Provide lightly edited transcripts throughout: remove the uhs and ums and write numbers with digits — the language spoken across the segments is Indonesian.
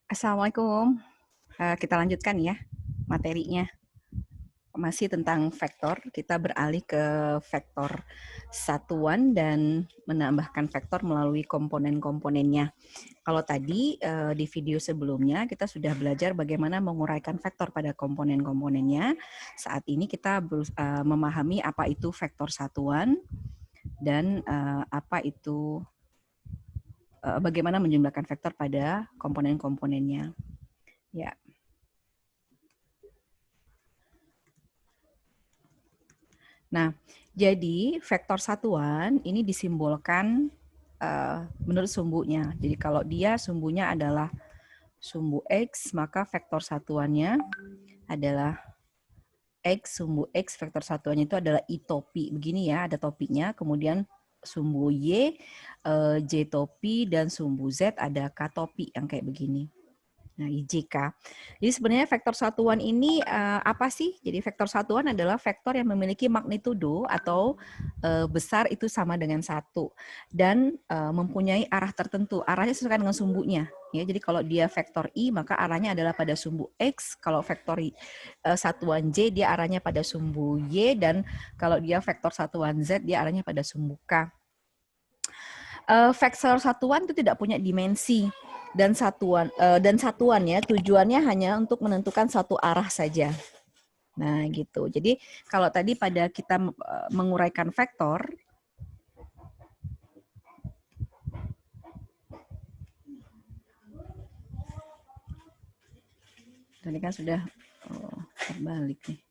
Assalamualaikum. Kita lanjutkan ya materinya. Masih tentang vektor, kita beralih ke vektor satuan dan menambahkan vektor melalui komponen-komponennya. Kalau tadi di video sebelumnya kita sudah belajar bagaimana menguraikan vektor pada komponen-komponennya. Saat ini kita memahami apa itu vektor satuan dan bagaimana menjumlahkan vektor pada komponen-komponennya. Ya. Nah, jadi vektor satuan ini disimbolkan menurut sumbunya. Jadi kalau dia sumbunya adalah sumbu X, maka vektor satuannya adalah X, sumbu X, vektor satuannya itu adalah I topi. Begini ya, ada topinya, kemudian sumbu Y, J topi, dan sumbu Z ada K topi yang kayak begini. Nah, IJK. Jadi sebenarnya vektor satuan ini apa sih? Jadi vektor satuan adalah vektor yang memiliki magnitudo atau besar itu sama dengan 1 dan mempunyai arah tertentu. Arahnya sesuai dengan sumbunya. Ya, jadi kalau dia vektor I, maka arahnya adalah pada sumbu X. Kalau vektor satuan J, dia arahnya pada sumbu Y. Dan kalau dia vektor satuan Z, dia arahnya pada sumbu K. Vektor satuan itu tidak punya dimensi dan satuannya tujuannya hanya untuk menentukan satu arah saja. Nah, gitu. Jadi kalau tadi pada kita menguraikan vektor, tadi kan sudah terbalik nih.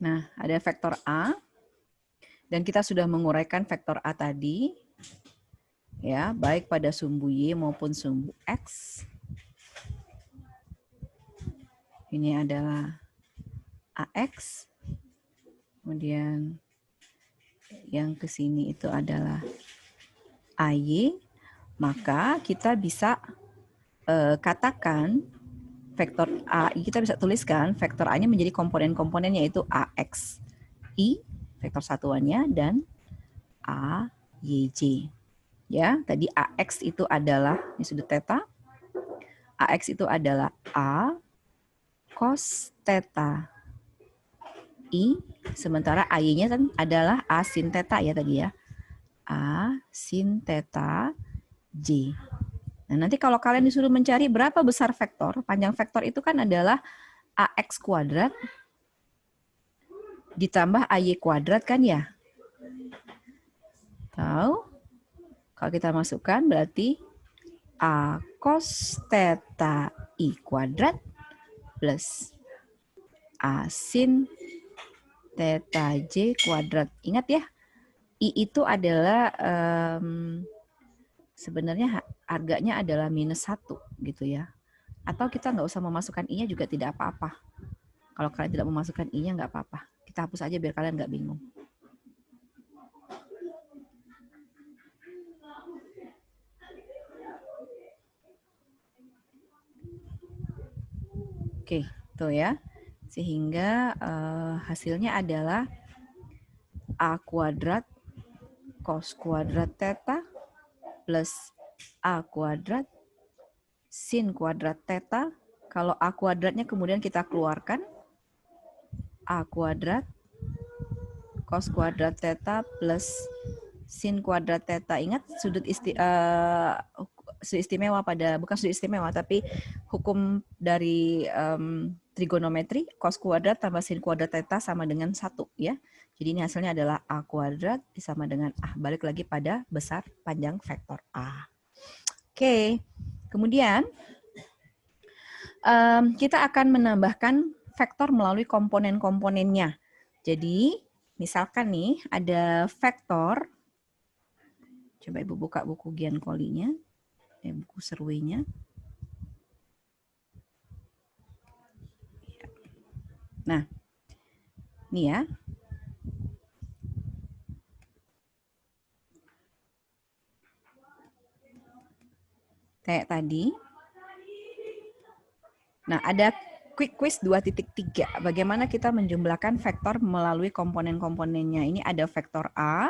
Nah, ada vektor A, dan kita sudah menguraikan vektor A tadi, ya, baik pada sumbu Y maupun sumbu X. Ini adalah AX, kemudian yang ke sini itu adalah AY, maka kita bisa katakan vektor A, kita bisa tuliskan vektor A-nya menjadi komponen-komponennya yaitu AX, I, vektor satuannya, dan AYJ. Ya, tadi AX itu adalah, ini sudut theta, AX itu adalah A cos theta I, sementara AY-nya kan adalah A sin theta ya tadi ya. A sin theta J. Nah, nanti kalau kalian disuruh mencari berapa besar vektor, panjang vektor itu kan adalah AX kuadrat ditambah AY kuadrat kan ya? Tahu? Kalau kita masukkan berarti A cos theta I kuadrat plus A sin theta J kuadrat. Ingat ya, I itu adalah sebenarnya harganya adalah minus 1 gitu ya. Atau kita nggak usah memasukkan I-nya juga tidak apa-apa. Kalau kalian tidak memasukkan I-nya nggak apa-apa. Kita hapus aja biar kalian nggak bingung. Oke, tuh ya. Sehingga hasilnya adalah A kuadrat cos kuadrat theta plus A kuadrat sin kuadrat theta. Kalau A kuadratnya kemudian kita keluarkan, A kuadrat cos kuadrat theta plus sin kuadrat theta. Ingat sudut istimewa pada, bukan sudut istimewa, tapi hukum dari trigonometri, cos kuadrat tambah sin kuadrat theta sama dengan 1 ya. Jadi ini hasilnya adalah A kuadrat sama dengan A. Balik lagi pada besar panjang vektor A. Oke, kemudian kita akan menambahkan vektor melalui komponen-komponennya. Jadi misalkan nih ada vektor, coba Ibu buka buku Giancoli-nya, buku surveinya. Nah, ini ya. tadi. Nah, ada quick quiz 2.3. Bagaimana kita menjumlahkan vektor melalui komponen-komponennya. Ini ada vektor A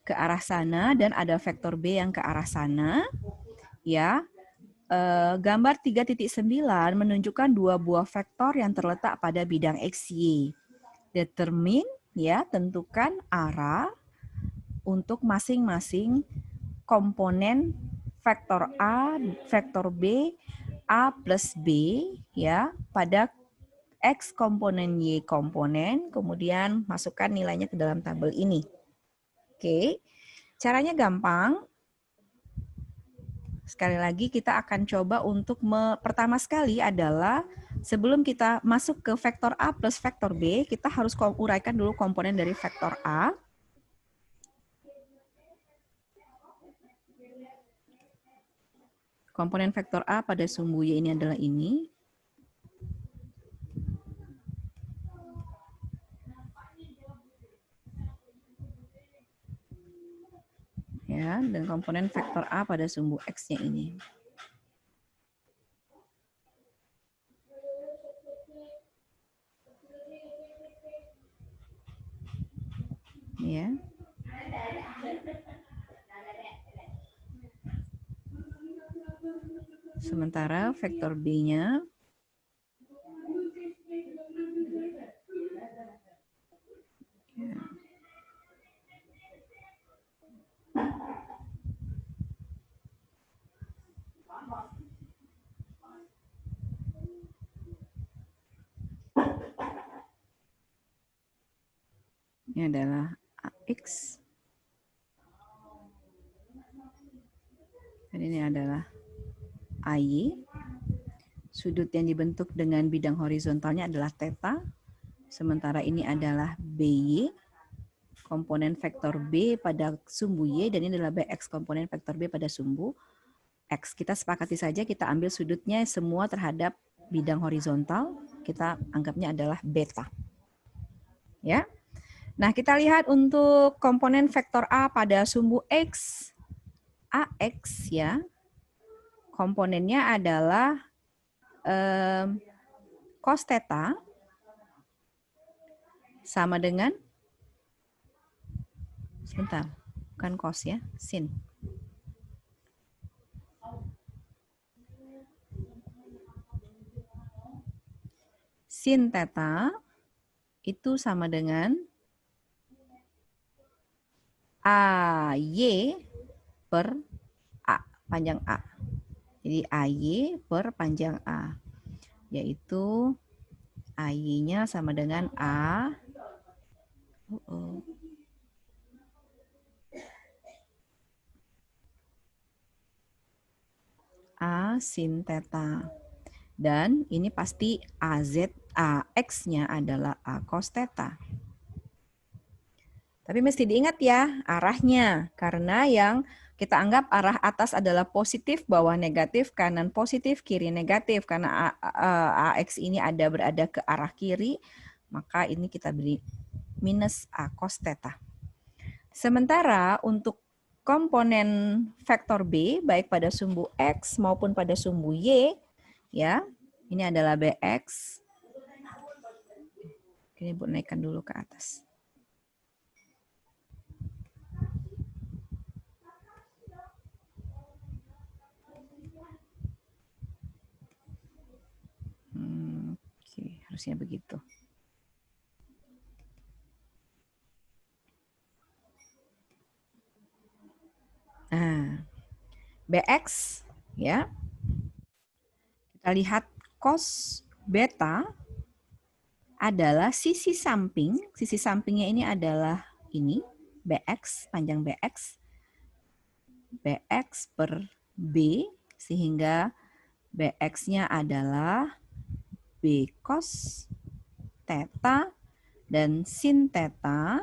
ke arah sana dan ada vektor B yang ke arah sana. Ya, gambar 3.9 menunjukkan dua buah vektor yang terletak pada bidang XY. Determine, ya, tentukan arah untuk masing-masing komponen vektor A, vektor B, A plus B, ya, pada X komponen Y komponen, kemudian masukkan nilainya ke dalam tabel ini. Oke, caranya gampang. Sekali lagi kita akan coba untuk pertama sekali adalah sebelum kita masuk ke vektor A plus vektor B, kita harus uraikan dulu komponen dari vektor A. Komponen vektor A pada sumbu Y ini adalah ini. Ya, dan komponen vektor A pada sumbu X-nya ini. Ya. Sementara vektor B-nya ini adalah AX. Dan ini adalah AY. Sudut yang dibentuk dengan bidang horizontalnya adalah theta. Sementara ini adalah BY. Komponen vektor B pada sumbu Y. Dan ini adalah BX komponen vektor B pada sumbu X. Kita sepakati saja kita ambil sudutnya semua terhadap bidang horizontal. Kita anggapnya adalah beta. Ya. Nah, kita lihat untuk komponen vektor A pada sumbu X, AX ya, komponennya adalah cos theta sama dengan, sebentar, bukan cos ya, sin. Sin theta itu sama dengan AY per A, panjang A. Jadi AY per panjang A, yaitu AY-nya sama dengan A A sin theta. Dan ini pasti AZ, AX-nya adalah A cos theta. Tapi mesti diingat ya arahnya, karena yang kita anggap arah atas adalah positif, bawah negatif, kanan positif, kiri negatif. Karena AX ini berada ke arah kiri, maka ini kita beri minus A cos theta. Sementara untuk komponen vektor B, baik pada sumbu X maupun pada sumbu Y, ya, ini adalah BX. Ini Bu naikkan dulu ke atas. Oke, harusnya begitu. Nah, BX ya. Kita lihat cos beta adalah sisi sampingnya ini adalah ini BX, panjang BX. BX per B, sehingga BX-nya adalah B cos theta dan sin theta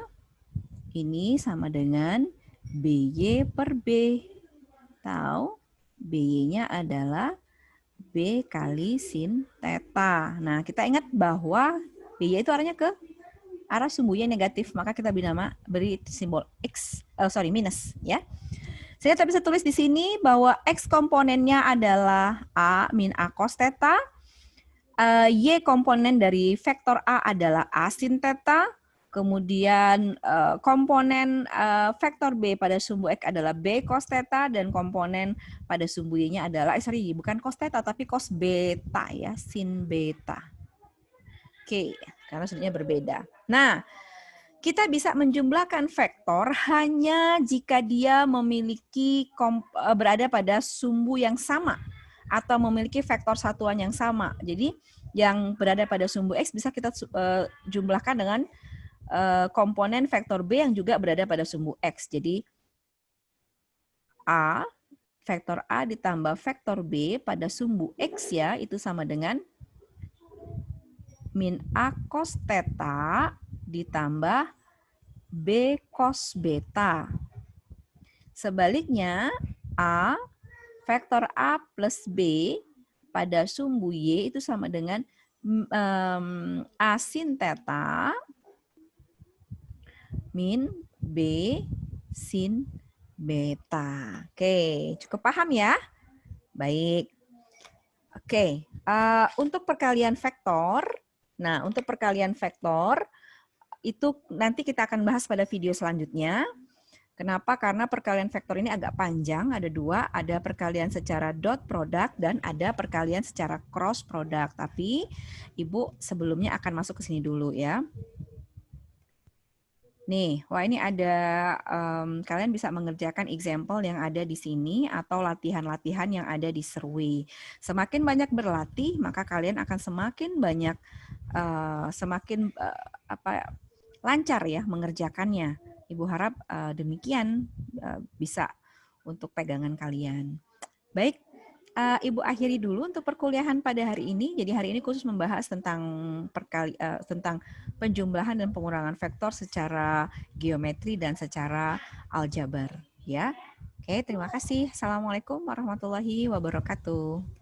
ini sama dengan BY per B. Tahu BY-nya adalah B kali sin theta. Nah, kita ingat bahwa BY itu arahnya ke arah sumbunya negatif, maka kita beri simbol X, minus ya. Saya bisa tulis di sini bahwa X komponennya adalah A min A cos theta, Y komponen dari vektor A adalah A sin theta, kemudian komponen vektor B pada sumbu X adalah B cos theta, dan komponen pada sumbu Y-nya adalah, bukan cos theta, tapi cos beta ya, sin beta. Oke, karena sumbunya berbeda. Nah, kita bisa menjumlahkan vektor hanya jika dia memiliki berada pada sumbu yang sama atau memiliki vektor satuan yang sama. Jadi yang berada pada sumbu X bisa kita jumlahkan dengan komponen vektor B yang juga berada pada sumbu X. Jadi A, vektor A ditambah vektor B pada sumbu X ya, itu sama dengan min A cos theta ditambah B cos beta. Sebaliknya, A, vektor A plus B pada sumbu Y itu sama dengan A sin theta min B sin beta. Oke, cukup paham ya? Baik. Oke, untuk perkalian vektor, nah untuk perkalian vektor, itu nanti kita akan bahas pada video selanjutnya. Kenapa? Karena perkalian vektor ini agak panjang, ada dua, ada perkalian secara dot product dan ada perkalian secara cross product. Tapi Ibu sebelumnya akan masuk ke sini dulu ya. Nih, wah ini ada, kalian bisa mengerjakan example yang ada di sini atau latihan-latihan yang ada di survey. Semakin banyak berlatih, maka kalian akan semakin banyak, lancar ya mengerjakannya. Ibu harap demikian bisa untuk pegangan kalian. Baik, Ibu akhiri dulu untuk perkuliahan pada hari ini. Jadi hari ini khusus membahas tentang tentang penjumlahan dan pengurangan vektor secara geometri dan secara aljabar. Ya, oke, terima kasih. Assalamualaikum warahmatullahi wabarakatuh.